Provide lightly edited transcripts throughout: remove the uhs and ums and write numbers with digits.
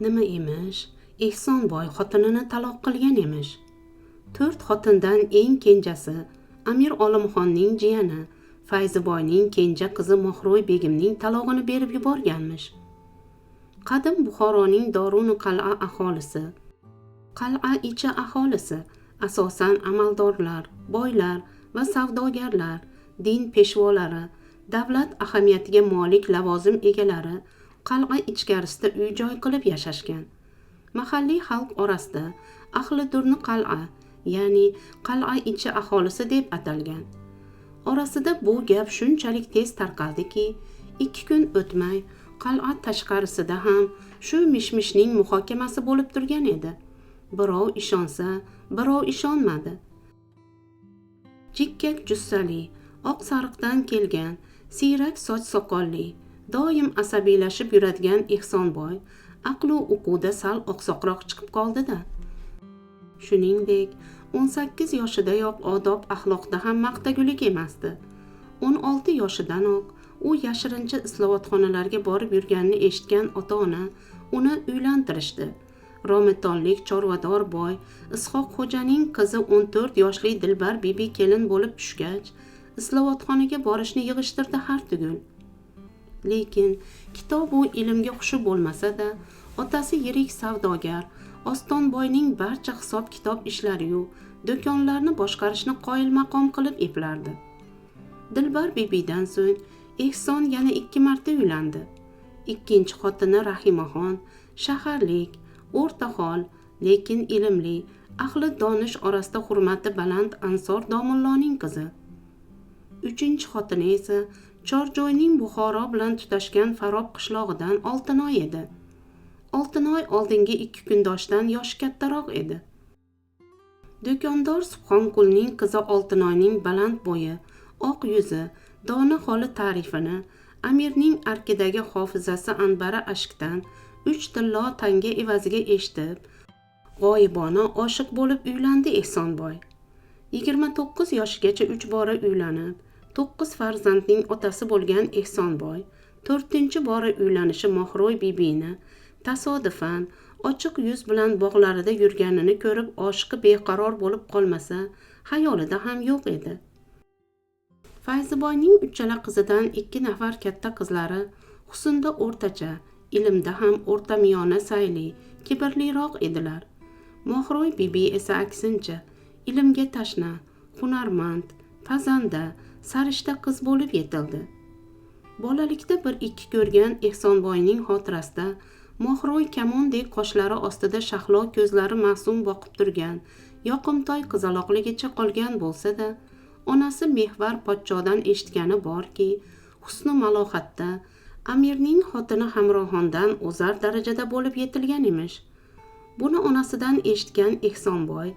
Nima emish, Ehsonboy xotinini taloq qilgan emish. 4 xotindan eng kenjasi Amir Olimxonning jiyani Fayziboyning kenja qizi Mohroy begimning talog'ini berib yuborganmish. Qadim Buxoroning Dorun qal'a aholisi, qal'a ichi aholisi asosan amaldorlar, boylar va savdogarlar, din peshvolari, davlat ahamiyatiga molik lavozim egalari qal'a ichkarisida uy-joy qilib yashashgan. Mahalliy xalq orasida ahli durni qal'a, ya'ni qal'a ichi aholisi deb atalgan. Orasida bu gap shunchalik tez tarqaldiki, 2 kun o'tmay qal'a tashqarisida ham shu mishmishning muhokamasi bo'lib turgan edi. Birov ishonsa, birov ishonmadi. Jikkak jussali, oq sariqdan kelgan, siyrak soch soqolli, doim asabiylashib yuradigan Ehsonboy aql va uquda sal oqsoqroq chiqib qoldi-da. Shuningdek, 18 yoshidayoq odob axloqda ham maqtagulik emasdi. 16 yoshidanoq u yashirincha islohotxonalarga borib yurganini eshitgan ota-ona uni uylantirishdi. Romitonlik chorvador boy Ishoq xo'janing qizi 14 yoshli Dilbar bibi kelin bo'lib tushgach, islohotxonaga borishni yig'ishtirdi har tugul. Lekin kitob va ilmga xushi bo'lmasa-da, otasi yirik savdogar Ostonboyning barcha hisob-kitob ishlari-yu do'konlarni boshqarishni qoyil maqom qilib eplardi. Dilbar bibidan so'ng Ehson yana 2 marta uylandi. Ikkinchi xotini Rahimaxon shaharlik, o'rtahol, lekin ilmli, ahli donish orasida hurmati baland Ansor domulloning qizi. Uchinchi xotini esa Chorjoyning Buxoro bilan tutashgan Farob qishlog'idan Oltinoy edi. Oltinoy oldingi 2 kundoshdan yoshi kattaroq edi. Do'kondor Subhonqulning qizi Oltinoyning baland bo'yi, oq yuzi, dona holi ta'rifini Amirning arkidagi hofizasi Anbara Ashkdan 3 tillo tanga evaziga eshitib, g'oyibona oshiq bo'lib uylandi Ehsonboy. 29 yoshigacha 3 bora uylanib, 9 farzandning otasi bo'lgan Ehsonboy 4-bora uylanishi Mohroy bibini tasodifan ochiq yuz bilan bog'larida yurganini ko'rib oshiqi beqaror bo'lib qolmasa, xayolida ham yo'q edi. Fayziboyning uchala qizidan 2 nafar katta qizlari husnda o'rtacha, ilmda ham o'rtamiyona sayli, kibrliroq edilar. Mohroy bibi esa aksincha, ilmga tashna, hunarmand, pazanda, sarishta qiz bo'lib yetildi. Bolalikda 1-2 ko'rgan Ehsonboyning xotirasida Mohroy kamondek qoshlari ostida shahlo ko'zlari ma'sum boqib turgan, yoqimtoy qizaloqligicha qolgan bo'lsa-da, onasi Mehvar podshodan eshitgani borki, husni malohatda Amirning xotini Hamroxondan o'zar darajada bo'lib yetilgan emish. Buni onasidan eshitgan Ehsonboy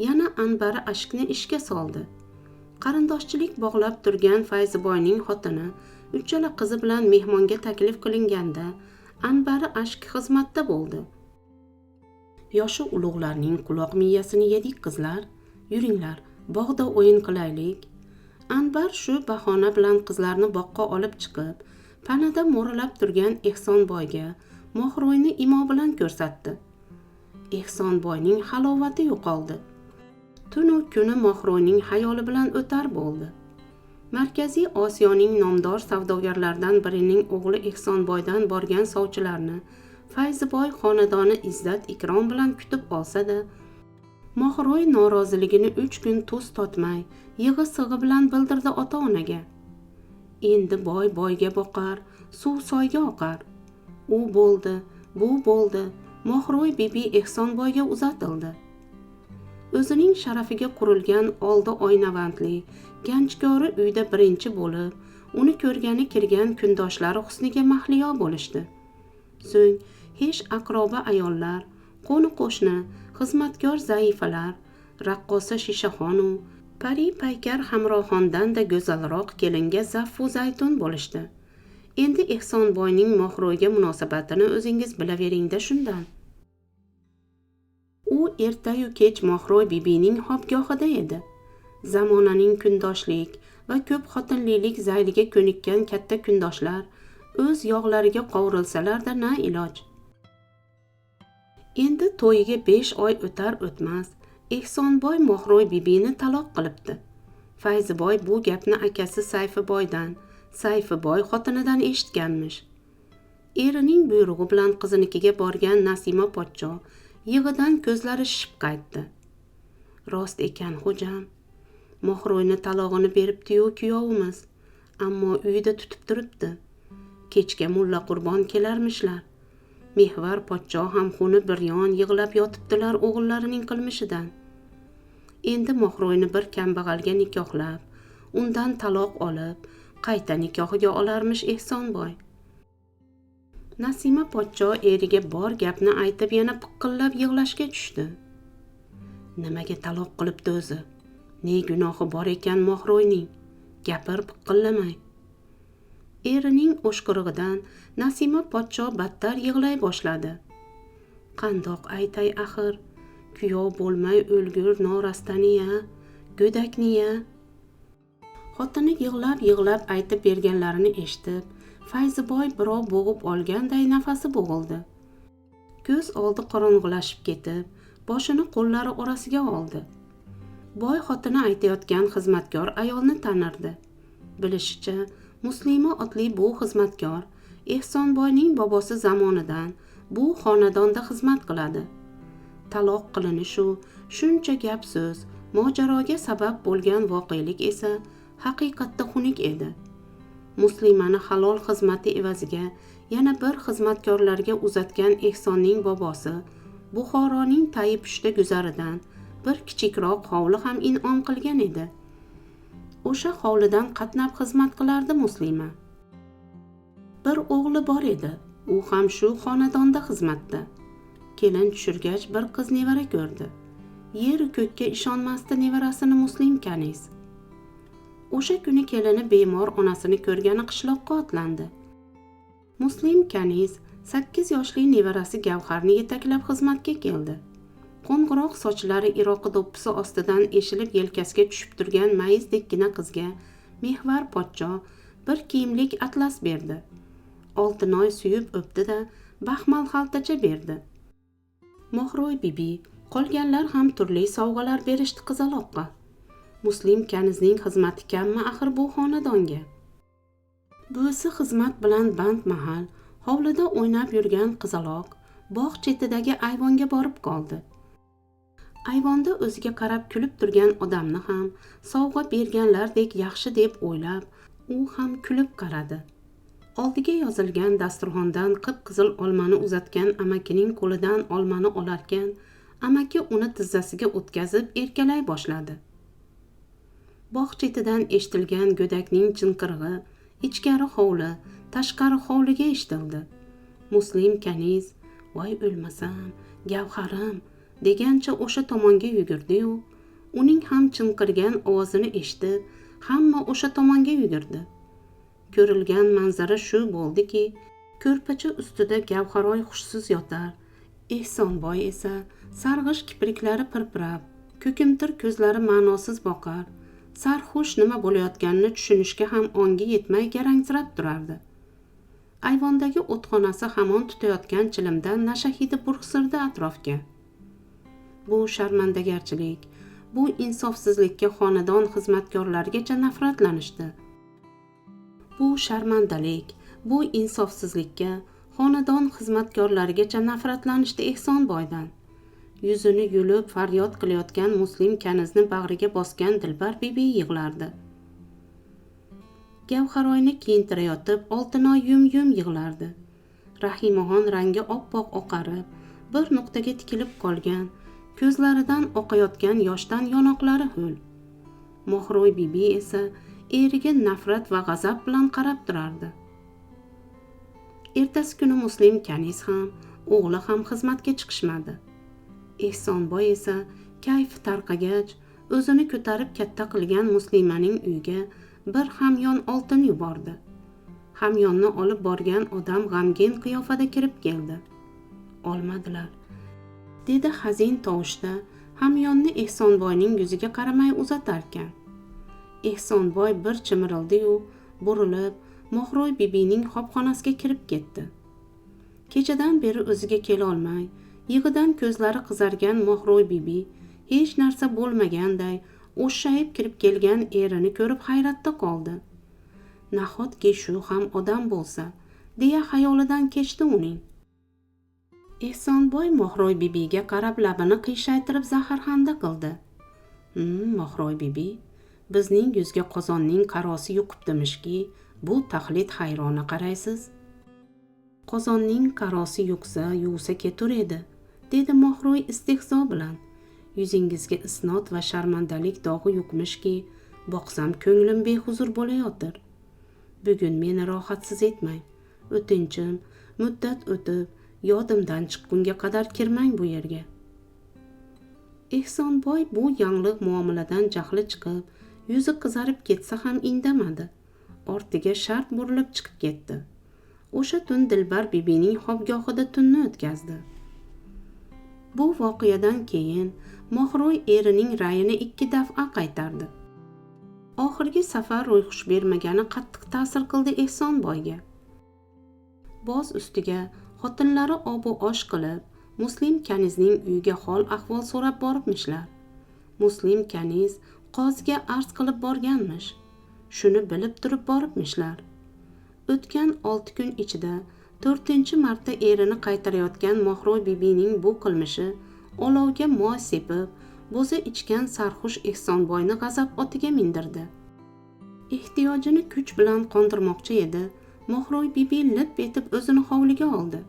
yana Anbara Ashkni ishga soldi. Qarindoshchilik bog'lab turgan Fayziboyning xotini uchala qizi bilan mehmonga taklif qilinganda Anbara Ashk xizmatda bo'ldi. Yoshi ulug'larning quloq miyasini yedik qizlar, yuringlar, bog'da o'yin qilaylik. Anbar shu bahona bilan qizlarni boqqa olib chiqib, panada mo'ralab turgan Ehsonboyga Mohroyni imo bilan ko'rsatdi. Ehsonboyning halovati yo'qoldi. Tunu kuni Mohroyning xayoli bilan o'tar bo'ldi. Markaziy Osiyoning nomdor savdogarlardan birining o'g'li Ehsonboydan borgan sovchilarni Fayziboy xonadoni izzat ikrom bilan kutib olsa-da, Mohroy noroziligini 3 kun tuz totmay, yig'i-sig'i bilan bildirdi ota-onaga. Endi boy boyga boqar, suv soyga oqar. U bo'ldi, bu bo'ldi. Mohroy bibi Ehsonboyga uzatildi. O'zining sharafiga qurilgan oldi oynavandli, ganchkori uyda birinchi bo'lib, uni ko'rgani kirgan kundoshlari husniga mahliyo bo'lishdi. So'ng hech aqroba ayollar, qo'ni-qo'shni, xizmatkor zaifalar, raqqosa Shishaxonu, pari paykar Hamroxondan-da go'zalroq kelinga zaffu zaytun bo'lishdi. Endi Ehsonboyning Mohroyga munosabatini o'zingiz bilavering-da shundan. U ertayu kech Mohroy bibining xobgohida edi. Zamonaning kundoshlik va ko'p xotinlilik zayliga ko'nikkan katta kundoshlar o'z yog'lariga qovurilsalar-da na iloj. Endi to'yiga 5 oy o'tar o'tmas Ehsonboy Mohroy bibini taloq qilibdi. Fayziboy bu gapni akasi Sayfiboydan, Sayfiboy xotinidan eshitganmish. Erining buyrug'i bilan qizinikiga borgan Nasima pochcho yig'idan ko'zlari shishib qaytdi. Rost ekan xo'jam. Mohroyni talog'ini beribdi-yu kuyovimiz, ammo uyida tutib turibdi. Kechga mulla Qurbon kelarmishlar. Mehvar pochcho ham xuni bir yon yig'lab yotibdilar o'g'illarining qilmishidan. Endi Mohroyni bir kambag'alga nikohlab, undan taloq olib, qayta nikohiga olarmish Ehsonboy. Nasima pochcho eriga bor gapni aytib yana piqqillab yig'lashga tushdi. Nimaga taloq qilibdi o'zi? Ne gunohi bor ekan Mohroyning? Gapir piqqillamay. Erining o'shqirig'idan Nasima pochcho battar yig'lay boshladi. Qandoq aytay axir, kuyov bo'lmay o'lgur norastani-ya, go'dakni-ya. Xotini yig'lab aytib berganlarini eshitib, Fayziboy birov bo'g'ib olganday nafasi bo'g'ildi. Ko'z oldi qorong'ilashib ketib, boshini qo'llari orasiga oldi. Boy xotini aytayotgan xizmatkor ayolni tanirdi. Bilishicha, Muslima otli bu xizmatkor Ehsonboyning bobosi zamonidan bu xonadonda xizmat qiladi. Taloq qilinishu shuncha gap so'z, mojaroga sabab bo'lgan voqelik esa haqiqatda xunuk edi. Muslimani halol xizmati evaziga yana bir xizmatkorlarga uzatgan Ehsonning bobosi Buxoroning Tayi-Pushta guzaridan bir kichikroq hovli ham in'om qilgan edi. O'sha hovlidan qatnab xizmat qilardi Muslima. Bir o'g'li bor edi, u ham shu xonadonda xizmatda. Kelin tushirgach bir qiz nevara ko'rdi. Yer ko'kka ishonmasdi nevarasini Muslim Kaniz. O'sha kuni kelini bemor onasini ko'rgani qishloqqa otlandi. Muslim Kaniz 8 yoshli nevarasi Gavharni yetaklab xizmatga keldi. Qo'ng'iroq sochlari iroqi do'ppisi ostidan eshilib yelkasiga tushib turgan mayizdekgina qizga Mehvar pochcho bir kiyimlik atlas berdi. Oltinoy suyib o'pdi-da, baxmal xaltacha berdi. Mohroy bibi, qolganlar ham turli sovg'alar berishdi qizaloqqa. Muslim Kanizning xizmati kammi axir bu xonadonga. Buvisi xizmat bilan band mahal hovlida o'ynab yurgan qizaloq bog' chetidagi ayvonga borib qoldi. Ayvonda o'ziga qarab kulib turgan odamni ham sovg'a berganlardek yaxshi deb o'ylab, u ham kulib qaradi. Oldiga yozilgan dasturxondan qip-qizil olmani uzatgan amakining qo'lidan olmani olarkan, amaki uni tizzasiga o'tkazib erkalay boshladi. Bog' chetidan eshitilgan go'dakning chinqirig'i ichkari hovli, tashqari hovliga eshitildi. Muslim Kaniz, "Voy o'lmasam, Gavharim" degancha o'sha tomonga yugurdi-yu, uning ham chinqirgan ovozini eshitib, hamma o'sha tomonga yugurdi. Ko'rilgan manzara shu bo'ldiki, ko'rpacha ustida Gavharoy hushsiz yotar, Ehsonboy esa sarg'ish kipriklari pirpirab, ko'kimtir ko'zlari ma'nosiz boqar, sarxush nima bo'layotganini tushunishga ham ongi yetmay garangsirab turardi. Ayvondagi o'txonasi hamon tutayotgan chilimdan nasha hidi purxsirdi atrofga. Bu sharmandagarchilik, bu insofsizlikka xonadon xizmatkorlarigacha nafratlanishdi. Bu sharmandalik, bu insofsizlikka xonadon xizmatkorlarigacha nafratlanishdi Ehsonboydan. Yuzini yulib faryod qilayotgan Muslim Kanizni bag'riga bosgan Dilbar bibi yig'lardi. Gavharoyni kiyintirayotib Oltinoy yum-yum yig'lardi. Rahimaxon rangi oppoq oqarib, bir nuqtaga tikilib qolgan, ko'zlaridan oqayotgan yoshdan yonoqlari ho'l. Mohroy bibi esa eriga nafrat va g'azab bilan qarab turardi. Ertasi kuni Muslim Kaniz ham, o'g'li ham xizmatga chiqishmadi. Ehsonboy esa kayfi tarqagach, o'zini ko'tarib katta qilgan Muslimaning uyiga bir hamyon oltin yubordi. Hamyonni olib borgan odam g'amgin qiyofada kirib keldi. Olmadilar, dedi hazin tovushda hamyonni Ehsonboyning yuziga qaramay uzatarkan. Ehsonboy bir chimirildi-yu, burilib, Mohroy bibining xobxonasiga kirib ketdi. Kechadan beri o'ziga kela olmay, Yig'idan ko'zlari qizargan Mohroy bibi hech narsa bo'lmaganday o'shshayib kirib kelgan erini ko'rib hayratda qoldi. Nahotki shu ham odam bo'lsa, deya xayolidan kechdi uning. Ehsonboy Mohroy bibiga qarab labini qiyshaytirib zaharxanda qildi. Mohroy bibi, bizning yuzga qozonning qarosi yuqibdimishki, bu taxlit hayrona qaraysiz. Qozonning qarosi yuqsa, yuvsa ketur edi, dedi Mohroy istehzo bilan. Yuzingizga isnot va sharmandalik dog'i yuqmishki, boqsam ko'nglim behuzur bo'layotir. Bugun meni rohatsiz etmang. O'tinchim, muddat o'tib, yodimdan chiqqunga qadar kirmang bu yerga. Ehsonboy bu yangliq muomaladan jahli chiqib, yuzi qizarib ketsa ham indamadi. Ortiga shart burilib chiqib ketdi. O'sha tun Dilbar bibining xobgohida tunni o'tkazdi. Bu voqeadan keyin Mohroy erining ra'yini 2 daf'a qaytardi. Oxirgi safar ro'yxush bermagani qattiq ta'sir qildi Ehsonboyga. Boz ustiga xotinlari obu osh qilib, Muslim kanizning uyiga hol ahvol so'rab boribmishlar. Muslim kaniz qoziga arz qilib borganmish. Shuni bilib turib boribmishlar. O'tgan 6 kun ichida 4-marta erini qaytarayotgan Mohroy bibining bu qilmishi olovga moy sepib, bo'za ichgan sarxush Ehsonboyni g'azab otiga mindirdi. Ehtiyojini kuch bilan qondirmoqchi edi. Mohroy bibi lip etib o'zini hovliga oldi.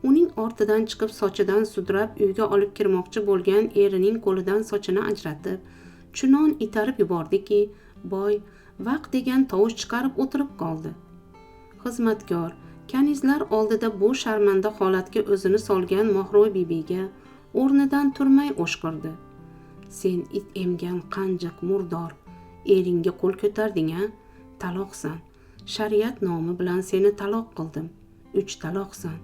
Uning ortidan chiqib sochidan sudrab uyga olib kirmoqchi bo'lgan erining qo'lidan sochini ajratib, chunon itarib yubordiki, boy vaqt degan tovush chiqarib o'tirib qoldi. Xizmatkor kanizlar oldida bu sharmanda holatga o'zini solgan Mohroy bibiga o'rnidan turmay o'shqirdi. Sen it emgan qanjiq murdor, eringga qo'l ko'tarding-a? Taloqsan. Shariat nomi bilan seni taloq qildim. 3 taloqsan.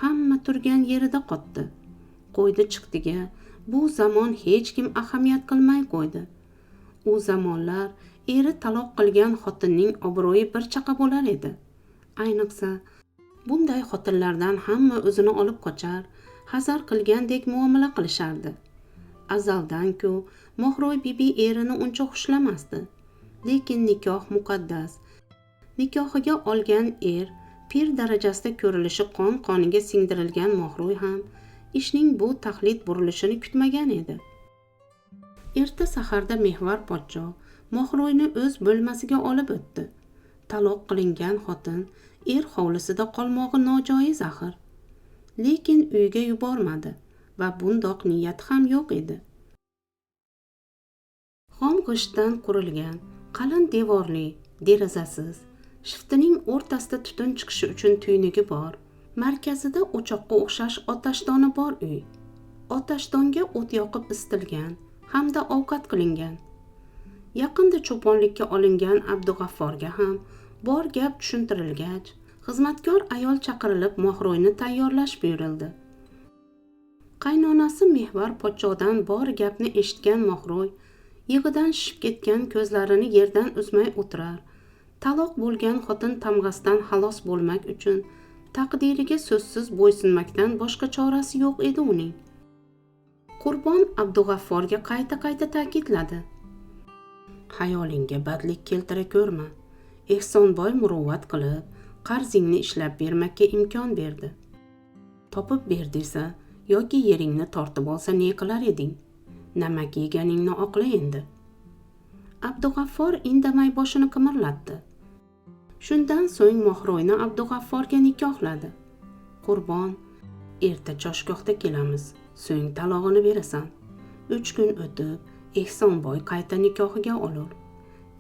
Hamma turgan yerida qotdi. Qo'ydi chiqdiga bu zamon hech kim ahamiyat qilmay qo'ydi. U zamonlar eri taloq qilgan xotinning obro'yi bir chaqa bo'lar edi. Ayniqsa bunday xotinlardan hamma o'zini olib qochar, hazar qilgandek muomala qilishardi. Azaldan-ku Mohroy bibi erini uncha xushlamasdi. Lekin nikoh muqaddas. Nikohiga olgan er pir darajasida ko'rilishi qon-qoniga singdirilgan Mohroy ham ishning bu taxlit burilishini kutmagan edi. Erta saharda Mehvar podsho Mohroyni o'z bo'lmasiga olib o'tdi. Taloq qilingan xotin er hovlisida qolmog'i nojoiz axir. Lekin uyga yubormadi va bundoq niyat ham yo'q edi. Xom g'ishtdan qurilgan qalin devorli, derazasiz, shiftining o'rtasida tutun chiqishi uchun tuynigi bor, markazida o'choqqa o'xshash otashdoni bor uy. Otashdonga o't yoqib isitilgan hamda ovqat qilingan. Yaqinda cho'ponlikka olingan Abdug'afforga ham bor gap tushuntirilgach, xizmatkor ayol chaqirilib Mohroyni tayyorlash buyurildi. Qaynonasi Mehvar podshodan bor gapni eshitgan Mohroy yig'idan shishib ketgan ko'zlarini yerdan uzmay o'tirar. Taloq bo'lgan xotin tamg'asidan xalos bo'lmak uchun taqdiriga so'zsiz bo'ysunmakdan boshqa chorasi yo'q edi uning. Qurbon Abdug'afforga qayta ta'kidladi. Xayolingga badlik keltira ko'rma. Ehsonboy muruvvat qilib, qarzingni ishlab bermakka imkon berdi. Topib ber desa yoki yeringni tortib olsa ne qilar eding? Namak yeganingni oqla endi. Abdug'affor indamay boshini qimirlatdi. Shundan so'ng Mohroyni Abdug'afforga nikohladi. Qurbon, erta choshgohda kelamiz, so'ng talog'ini berasan. 3 kun o'tib Ehsonboy qayta nikohiga olur,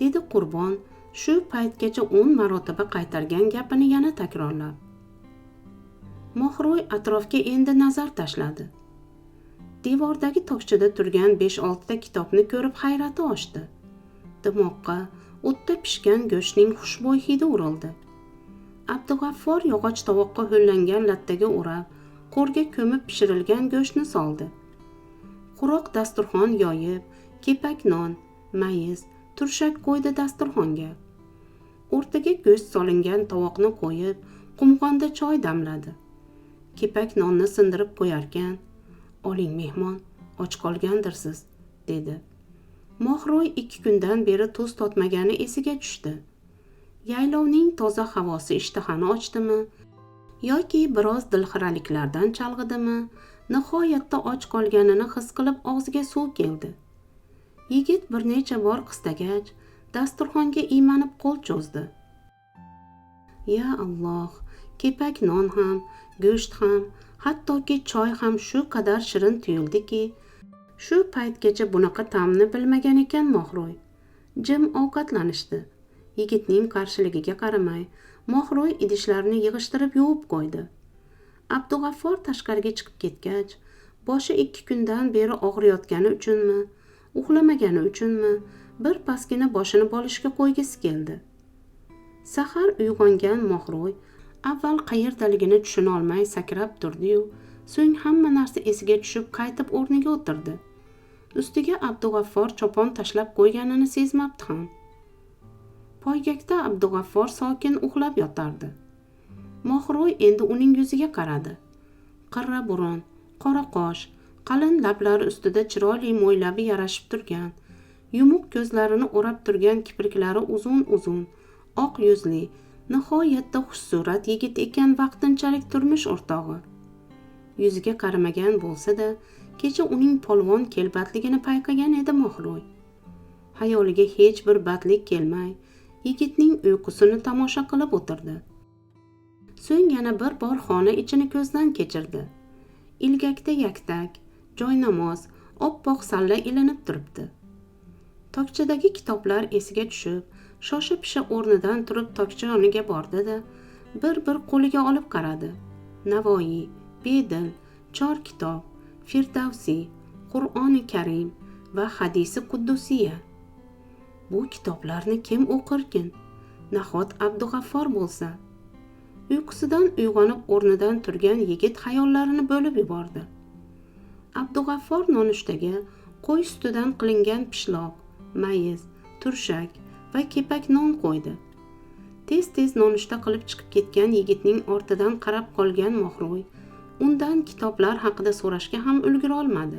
dedi Qurbon shu paytgacha 10 marotaba qaytargan gapini yana takrorlab. Mohroy atrofga endi nazar tashladi. Devordagi tokchada turgan 5-6 ta kitobni ko'rib hayrati oshdi. Dimoqqa o'tda pishgan go'shtning xushbo'y hidi urildi. Abdug'affor yog'och tovoqqa ho'llangan lattaga o'rab, qo'rga ko'mib pishirilgan go'shtni soldi. Quroq dasturxon yoyib, kepak non, mayiz, turshak qo'ydi dasturxonga. O'rtaga go'sht solingan tovoqni qo'yib, qumg'onda choy damladi. kepak nonni sindirib qo'yarkan. Oling mehmon, och qolgandirsiz, dedi. Mohroy 2 kundan beri tuz totmagani esiga tushdi. Yaylovning toza havosi ishtahani ochdimi yoki biroz dilxiraliklardan chalg'idimi, nihoyatda och qolganini his qilib og'ziga suv keldi. Yigit bir necha bor qistagach, dasturxonga iymanib qo'l cho'zdi. Ya Alloh, kepak non ham, go'sht ham, hattoki choy ham shu qadar shirin tuyuldiki, shu paytgacha bunaqa ta'mni bilmagan ekan Mohroy. Jim ovqatlanishdi. Yigitning qarshiligiga qaramay, Mohroy idishlarni yig'ishtirib yuvib qo'ydi. Abdug'affor tashqariga chiqib ketgach, boshi 2 kundan beri og'riyotgani uchunmi, uxlamagani uchunmi, bir pasgina boshini bolishga qo'ygisi keldi. Sahar uyg'ongan Mohroy avval qayerdaligini tushuna olmay sakrab turdi-yu, so'ng hamma narsa esiga tushib qaytib o'rniga o'tirdi. Ustiga Abdug'affor chopon tashlab qo'yganini sezmabdi ham. Poygakda Abdug'affor sokin uxlab yotardi. Mohroy endi uning yuziga qaradi. Qirra burun, qora qosh, qalin lablari ustida chiroyli mo'ylabi yarashib turgan, yumuq ko'zlarini o'rab turgan kipriklari uzun-uzun, oq yuzli, nihoyatda xushsurat yigit ekan vaqtinchalik turmush o'rtog'i. Yuziga qaramagan bo'lsa-da, kecha uning polvon kelbatligini payqagan edi Mohroy. Xayoliga hech bir badlik kelmay, yigitning uyqusini tomosha qilib o'tirdi. So'ng yana bir bor xona ichini ko'zdan kechirdi. Ilgakda yaktak, joynamoz, oppoq salla ilinib turibdi. Tokchadagi kitoblar esiga tushib, shosha-pisha o'rnidan turib tokcha yoniga bordi-da, bir-bir qo'liga olib qaradi. Navoiy, Bedil, Chor kitob, Firdavsi, Qur'oni Karim va Hadisi Quddusiya. Bu kitoblarni kim o'qirkin? Nahot Abdug'affor bo'lsa? Uyqusidan uyg'onib o'rnidan turgan yigit xayollarini bo'lib yubordi. Abdug'affor nonushtaga qo'y sutidan qilingan pishloq, mayiz, turshak va kepak non qo'ydi. Tez-tez nonushta qilib chiqib ketgan yigitning ortidan qarab qolgan Mohroy undan kitoblar haqida so'rashga ham ulgura olmadi.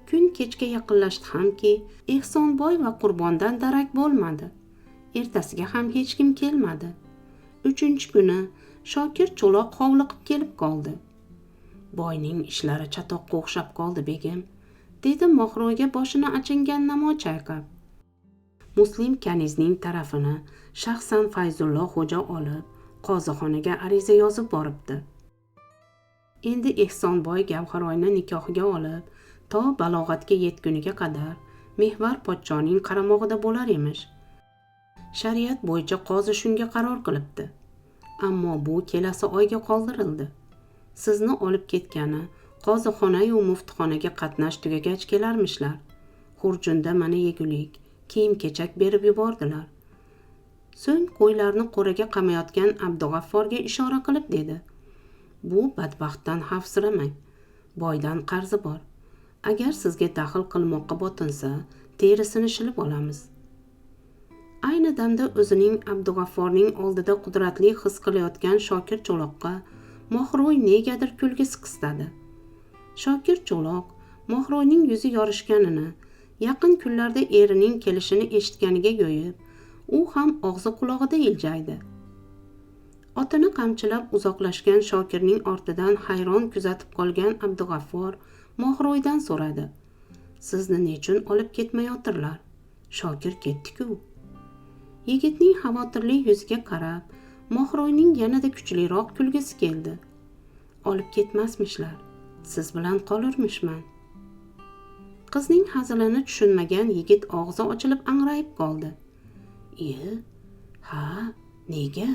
Kun kechga yaqinlashdi hamki, Ehsonboy va Qurbondan darak bo'lmadi. Ertasiga ham hech kim kelmadi. 3-kuni Shokir cho'loq hovliqib kelib qoldi. Boyning ishlari chatoqqa o'xshab qoldi begim, dedi Mohroyga boshini achingan namo chayqab. Muslim kanizning tarafini shaxsan Fayzullo xo'ja olib, qozixonaga ariza yozib boribdi. Endi Ehsonboy Gavharoyni nikohiga olib, to balog'atga yetguniga qadar Mehvar podshoning qaramog'ida bo'lar emish. Shariat bo'yicha qozi shunga qaror qilibdi. Ammo bu kelasi oyga qoldirildi. Sizni olib ketgani qozixona-yu muftixonaga qatnash tugagach kelarmishlar. Xurjunda mana yegulik, kiyim-kechak berib yubordilar. So'ng qo'ylarni qo'raga qamayotgan Abdug'afforga ishora qilib dedi: Bu badbaxtdan xavfsiramang. Boydan qarzi bor. Agar sizga daxl qilmoqqa botinsa, terisini shilib olamiz. Ayni damda o'zining Abdug'afforning oldida qudratli his qilayotgan Shokir cho'loqqa Mohroy negadir kulgisi qistadi. Shokir cho'loq Mohroyning yuzi yorishganini, yaqin kunlarda erining kelishini eshitganiga yo'yib, u ham og'zi qulog'ida iljaydi. Otini qamchilab uzoqlashgan Shokirning ortidan hayron kuzatib qolgan Abdug'affor Mohroydan so'radi: Sizni nechun olib ketmayotirlar? Shokir ketdi-ku. Yigitning xavotirli yuziga qarab, Mohroyning yanada kuchliroq kulgisi keldi. Olib ketmasmishlar, siz bilan qolurmishman. Qizning hazilini tushunmagan yigit og'zi ochilib angrayib qoldi. Ha, nega?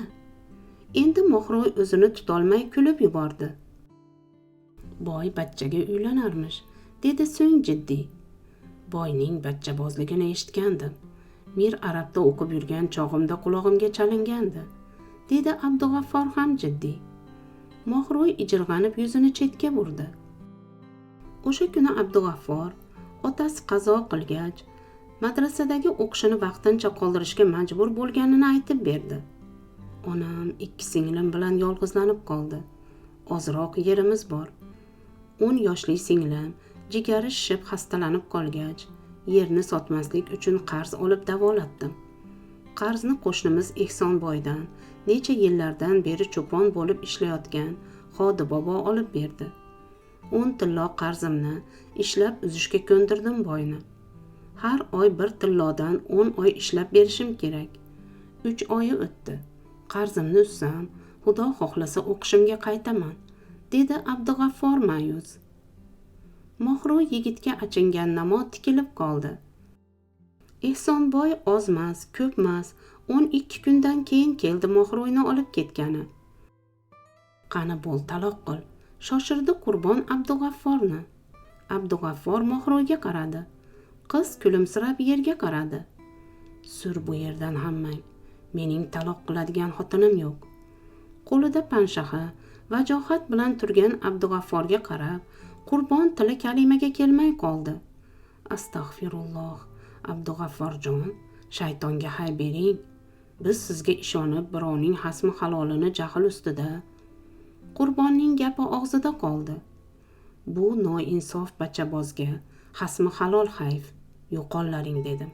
Endi Mohroy o'zini tutolmay kulib yubordi. Boy bachchaga uylanarmish, dedi so'ng jiddiy. Boyning bachchabozligini eshitgandim. Mir Arabda o'qib yurgan chog'imda qulog'imga chalingandi, dedi Abdug'affor ham jiddiy. Mohroy ijirg'anib yuzini chetga burdi. O'sha kuni Abdug'affor otasi qazo qilgach, madrasadagi o'qishini vaqtincha qoldirishga majbur bo'lganini aytib berdi. Onam 2 singlim bilan yolg'izlanib qoldi. ozroq yerimiz bor. 10 yoshli singlim jigari shishib xastalanib qolgach, yerni sotmaslik uchun qarz olib davolatdim. Qarzni qo'shnimiz Ehsonboydan necha yillardan beri cho'pon bo'lib ishlayotgan Xodi bobo olib berdi. 10 tillo qarzimni ishlab uzishga ko'ndirdim boyni. Har oy 1 tillodan 10 oy ishlab berishim kerak. 3 oyi o'tdi. Qarzimni ussam, Xudo xohlasa o'qishimga qaytaman, dedi Abdug'affor ma'yus. Mohro yigitga achingan namo tikilib qoldi. Ehsonboy ozmas, ko'pmas, 12 kundan keyin keldi Mohroyni olib ketgani. Qani bo'l taloq qil, shoshirdi Qurbon Abdug'afforni. Abdug'affor Mohroyga qaradi. Qiz kulimsirab yerga qaradi. Sur bu yerdan hammang, mening taloq qiladigan xotinim yo'q. Qo'lida panshaxa, vajohat bilan turgan Abdug'afforga qarab, Qurbon tili kalimaga kelmay qoldi. Astag'firulloh, Abdug'afforjon, shaytonga hay bering. Biz sizga ishonib birovning hasmi halolini jahl ustida. Qurbonning gapi og'zida qoldi. Bu noinsof bachabozga hasmi halol hayf, yo'qollaring dedim.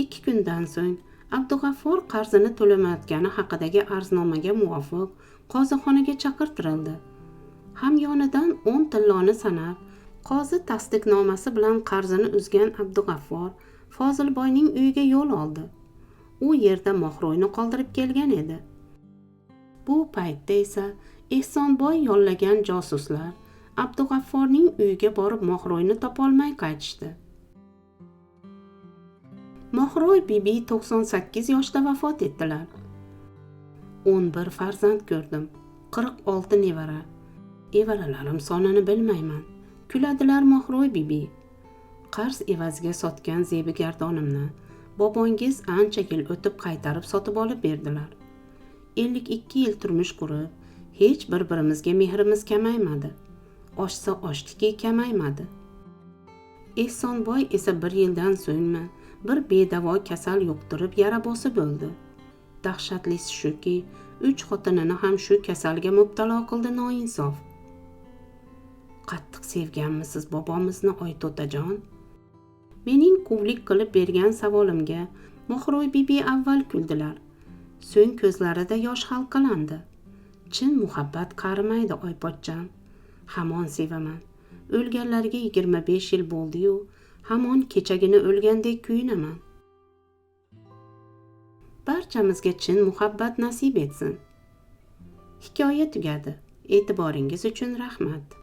2 kundan so'ng Abdug'affor qarzini to'lamayotgani haqidagi arznomaga muvofiq qozixonaga chaqirtirildi. Hamyonidan 10 tilloni sanab, qozi tasdiqnomasi bilan qarzini uzgan Abdug'affor Fozilboyning uyiga yo'l oldi. U yerda Mohroyni qoldirib kelgan edi. Bu paytda esa Ehsonboy yollagan josuslar Abdug'afforning uyiga borib Mohroyni topolmay qaytishdi. Mohroy bibi 98 yoshda vafot etdilar. 11 farzand ko'rdim, 46 nevara. Evaralarim sonini bilmayman, kuladilar Mohroy bibi. Qarz evaziga sotgan zebigardonimni bobongiz ancha yil o'tib qaytarib sotib olib berdilar. 52 yil turmush qurib, hech bir-birimizga mehrimiz kamaymadi. Oshsa oshdiki kamaymadi. Ehsonboy esa 1 yildan so'ngmi bir bedavo kasal yuqtirib yara bosib o'ldi. Dahshatlisi shuki, 3 xotinini ham shu kasalga mubtalo qildi noinsof. Qattiq sevganmisiz bobomizni Oyto'tajon? Mening quvlik qilib bergan savolimga Mohroy bibi avval kuldilar. So'ng ko'zlarida yosh halqalandi. Chin muhabbat qarimaydi oypochcham. Hamon sevaman. O'lganlarga 25 yil bo'ldi-yu, hamon kechagina o'lgandek kuyunaman. Barchamizga chin muhabbat nasib etsin. Hikoya tugadi. E'tiboringiz uchun rahmat.